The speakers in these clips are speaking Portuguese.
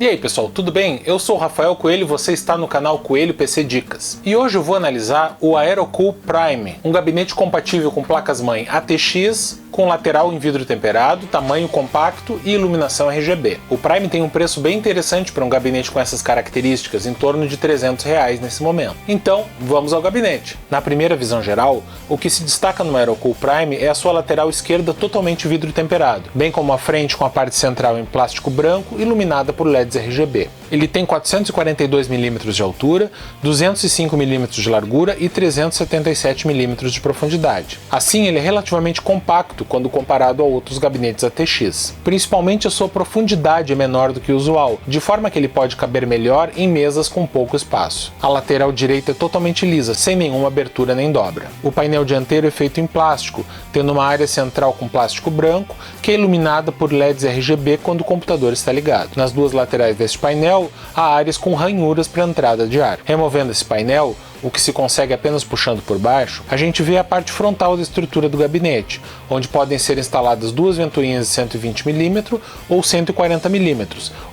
E aí pessoal, tudo bem? Eu sou o Rafael Coelho e você está no canal Coelho PC Dicas. E hoje eu vou analisar o Aerocool Prime, um gabinete compatível com placas-mãe ATX, com lateral em vidro temperado, tamanho compacto e iluminação RGB. O Prime tem um preço bem interessante para um gabinete com essas características, em torno de R$300 nesse momento. Então, vamos ao gabinete. Na primeira visão geral, o que se destaca no Aerocool Prime é a sua lateral esquerda totalmente vidro temperado, bem como a frente com a parte central em plástico branco, iluminada por LEDs RGB. Ele tem 442 mm de altura, 205 mm de largura e 377 mm de profundidade. Assim, ele é relativamente compacto quando comparado a outros gabinetes ATX. Principalmente a sua profundidade é menor do que o usual, de forma que ele pode caber melhor em mesas com pouco espaço. A lateral direita é totalmente lisa, sem nenhuma abertura nem dobra. O painel dianteiro é feito em plástico, tendo uma área central com plástico branco, que é iluminada por LEDs RGB quando o computador está ligado. Nas duas laterais deste painel, há áreas com ranhuras para entrada de ar. Removendo esse painel, o que se consegue apenas puxando por baixo, a gente vê a parte frontal da estrutura do gabinete, onde podem ser instaladas duas ventoinhas de 120 mm ou 140 mm,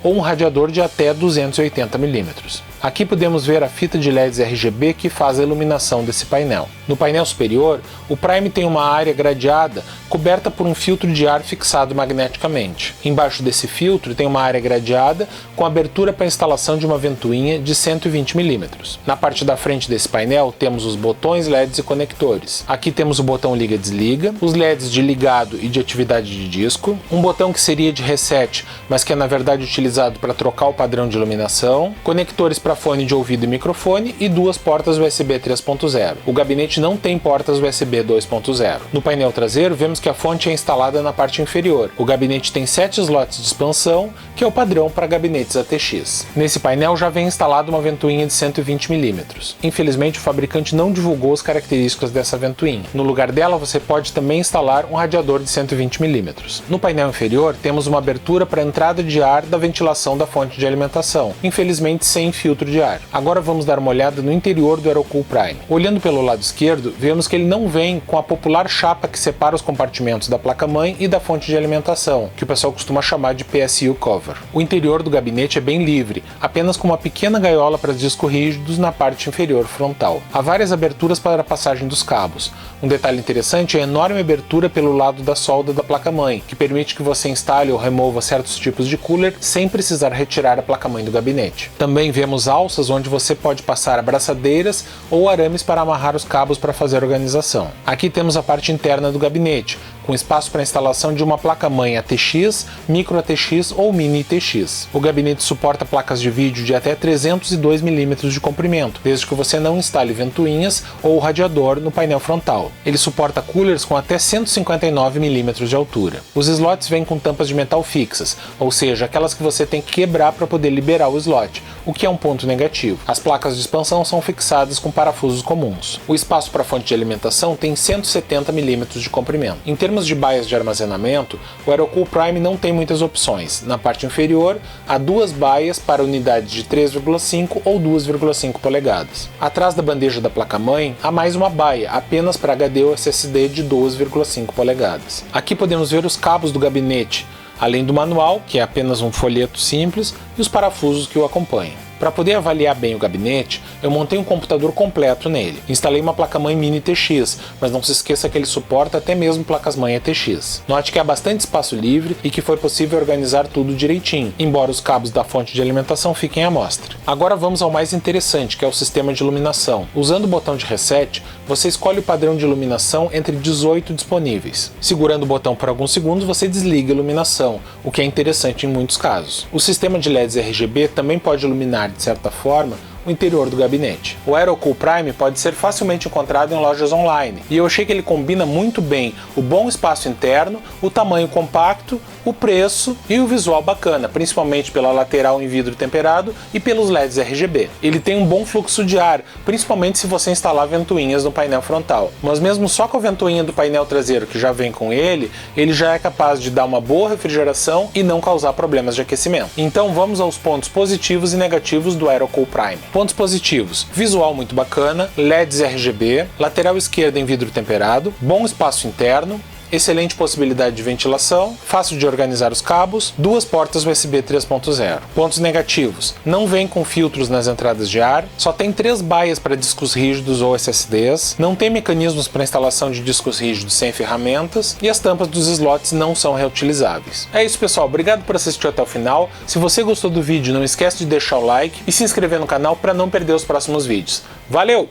ou um radiador de até 280 mm. Aqui podemos ver a fita de LEDs RGB que faz a iluminação desse painel. No painel superior, o Prime tem uma área gradeada coberta por um filtro de ar fixado magneticamente. Embaixo desse filtro tem uma área gradeada com abertura para a instalação de uma ventoinha de 120 mm. Na parte da frente desse painel temos os botões LEDs e conectores. Aqui temos o botão liga-desliga, os LEDs de ligado e de atividade de disco, um botão que seria de reset, mas que é na verdade utilizado para trocar o padrão de iluminação, conectores para fone de ouvido e microfone e duas portas USB 3.0. O gabinete não tem portas USB 2.0. No painel traseiro vemos que a fonte é instalada na parte inferior. O gabinete tem 7 slots de expansão, que é o padrão para gabinetes ATX. Nesse painel já vem instalada uma ventoinha de 120 mm. Infelizmente o fabricante não divulgou as características dessa ventoinha. No lugar dela você pode também instalar um radiador de 120 mm. No painel inferior temos uma abertura para a entrada de ar da ventilação da fonte de alimentação, infelizmente sem filtro de ar. Agora vamos dar uma olhada no interior do Aerocool Prime. Olhando pelo lado esquerdo, vemos que ele não vem com a popular chapa que separa os compartimentos da placa-mãe e da fonte de alimentação, que o pessoal costuma chamar de PSU cover. O interior do gabinete é bem livre, apenas com uma pequena gaiola para discos rígidos na parte inferior frontal. Há várias aberturas para a passagem dos cabos. Um detalhe interessante é a enorme abertura pelo lado da solda da placa-mãe, que permite que você instale ou remova certos tipos de cooler sem precisar retirar a placa-mãe do gabinete. Também vemos alças onde você pode passar abraçadeiras ou arames para amarrar os cabos para fazer a organização. Aqui temos a parte interna do gabinete, com espaço para a instalação de uma placa-mãe ATX, Micro ATX ou Mini ATX. O gabinete suporta placas de vídeo de até 302 mm de comprimento, desde que você não instale ventoinhas ou radiador no painel frontal. Ele suporta coolers com até 159 mm de altura. Os slots vêm com tampas de metal fixas, ou seja, aquelas que você tem que quebrar para poder liberar o slot, o que é um ponto negativo. As placas de expansão são fixadas com parafusos comuns. O espaço para a fonte de alimentação tem 170 mm de comprimento. Em termos de baias de armazenamento, o Aerocool Prime não tem muitas opções. Na parte inferior, há duas baias para unidades de 3,5 ou 2,5 polegadas. Atrás da bandeja da placa-mãe, há mais uma baia, apenas para HD ou SSD de 2,5 polegadas. Aqui podemos ver os cabos do gabinete, além do manual, que é apenas um folheto simples, e os parafusos que o acompanham. Para poder avaliar bem o gabinete, eu montei um computador completo nele. Instalei uma placa-mãe Mini TX, mas não se esqueça que ele suporta até mesmo placas-mãe ATX. Note que há bastante espaço livre e que foi possível organizar tudo direitinho, embora os cabos da fonte de alimentação fiquem à mostra. Agora vamos ao mais interessante, que é o sistema de iluminação. Usando o botão de reset, você escolhe o padrão de iluminação entre 18 disponíveis. Segurando o botão por alguns segundos, você desliga a iluminação, o que é interessante em muitos casos. O sistema de LEDs RGB também pode iluminar, de certa forma, o interior do gabinete. O Aerocool Prime pode ser facilmente encontrado em lojas online, e eu achei que ele combina muito bem o bom espaço interno, o tamanho compacto, o preço e o visual bacana, principalmente pela lateral em vidro temperado e pelos LEDs RGB. Ele tem um bom fluxo de ar, principalmente se você instalar ventoinhas no painel frontal. Mas mesmo só com a ventoinha do painel traseiro que já vem com ele já é capaz de dar uma boa refrigeração e não causar problemas de aquecimento. Então vamos aos pontos positivos e negativos do Aerocool Prime. Pontos positivos: visual muito bacana, LEDs RGB, lateral esquerda em vidro temperado, bom espaço interno, excelente possibilidade de ventilação, fácil de organizar os cabos, 2 portas USB 3.0. Pontos negativos: não vem com filtros nas entradas de ar, só tem 3 baias para discos rígidos ou SSDs, não tem mecanismos para instalação de discos rígidos sem ferramentas e as tampas dos slots não são reutilizáveis. É isso, pessoal, obrigado por assistir até o final. Se você gostou do vídeo, não esquece de deixar o like e se inscrever no canal para não perder os próximos vídeos. Valeu!